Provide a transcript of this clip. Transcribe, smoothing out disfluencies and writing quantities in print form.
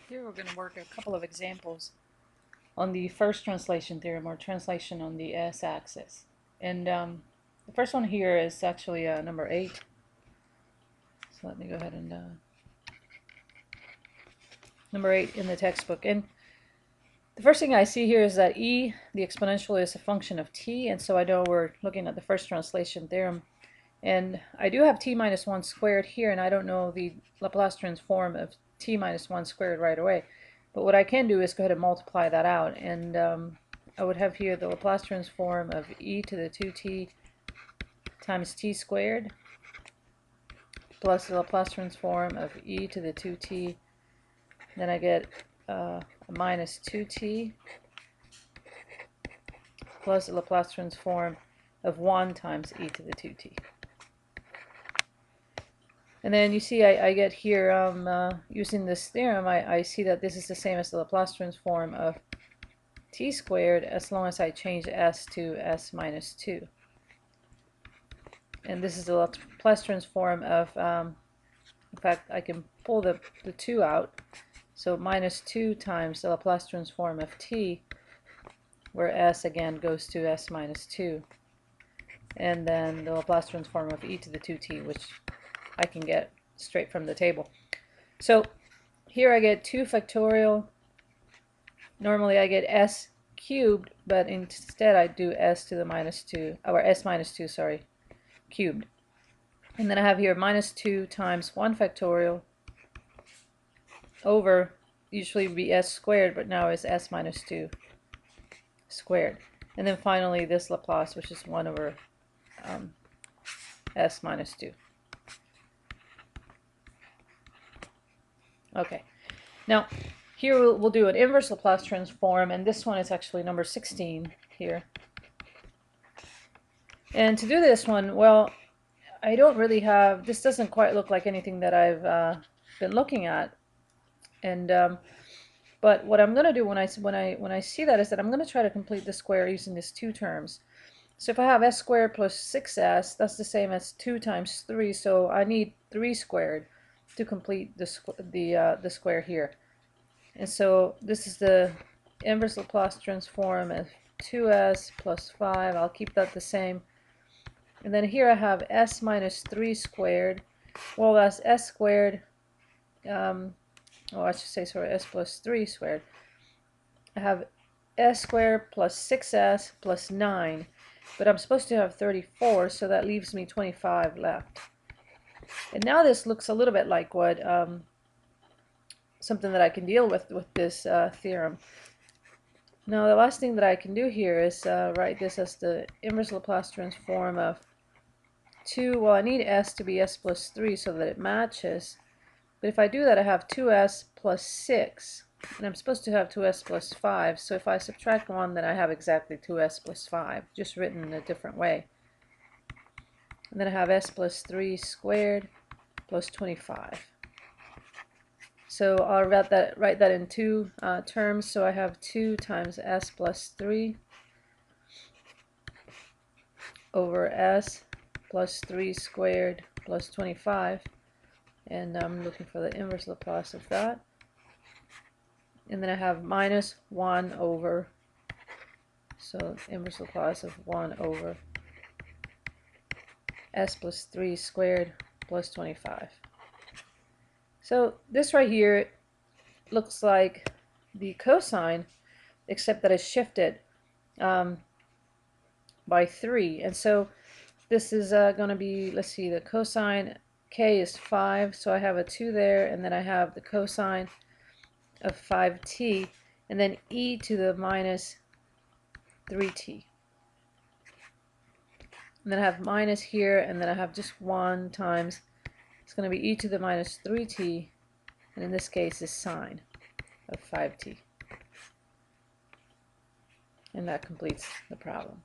Here we're going to work a couple of examples on the first translation theorem, or translation on the s-axis. And the first one here is actually number 8. So let me go ahead and number 8 in the textbook. And the first thing I see here is that e, the exponential, is a function of t, and so I know we're looking at the first translation theorem. And I do have t minus 1 squared here, and I don't know the Laplace transform of t minus 1 squared right away. But what I can do is go ahead and multiply that out, and I would have here the Laplace transform of e to the 2t times t squared plus the Laplace transform of e to the 2t. Then I get a minus 2t plus the Laplace transform of 1 times e to the 2t. And then you see I get here, using this theorem, I see that this is the same as the Laplace transform of t squared as long as I change s to s minus 2. And this is the Laplace transform of, in fact, I can pull the 2 out. So minus 2 times the Laplace transform of t, where s again goes to s minus 2. And then the Laplace transform of e to the 2t, which I can get straight from the table. So here I get 2 factorial. Normally I get s cubed, but instead I do s to the minus 2, or s minus 2, sorry, cubed. And then I have here minus 2 times 1 factorial over, usually would be s squared, but now is s minus 2 squared. And then finally this Laplace, which is 1 over s minus 2. Okay, now here we'll do an inverse Laplace transform, and this one is actually number 16 here. And to do this one, well, I don't really have, this doesn't quite look like anything that I've been looking at. And but what I'm going to do when I see that is that I'm going to try to complete the square using these 2 terms. So if I have s squared plus 6s, that's the same as 2 times 3, so I need 3 squared to complete the square here. And so this is the inverse Laplace transform of 2s plus 5. I'll keep that the same. And then here I have s minus 3 squared. Well, that's s squared. I should say, sorry, s plus 3 squared. I have s squared plus 6s plus 9. But I'm supposed to have 34, so that leaves me 25 left. And now this looks a little bit like what something that I can deal with this theorem. Now the last thing that I can do here is write this as the inverse Laplace transform of 2. Well, I need s to be s plus 3 so that it matches. But if I do that, I have 2s plus 6. And I'm supposed to have 2s plus 5. So if I subtract 1, then I have exactly 2s plus 5, just written in a different way. And then I have s plus 3 squared plus 25. So I'll write that in 2 terms. So I have 2 times s plus 3 over s plus 3 squared plus 25. And I'm looking for the inverse Laplace of that. And then I have minus 1 over, so inverse Laplace of 1 over s plus 3 squared plus 25. So this right here looks like the cosine, except that it's shifted by 3. And so this is going to be, let's see, the cosine k is 5, so I have a 2 there, and then I have the cosine of 5t, and then e to the minus 3t. And then I have minus here, and then I have just 1 times, it's going to be e to the minus 3t, and in this case is sine of 5t. And that completes the problem.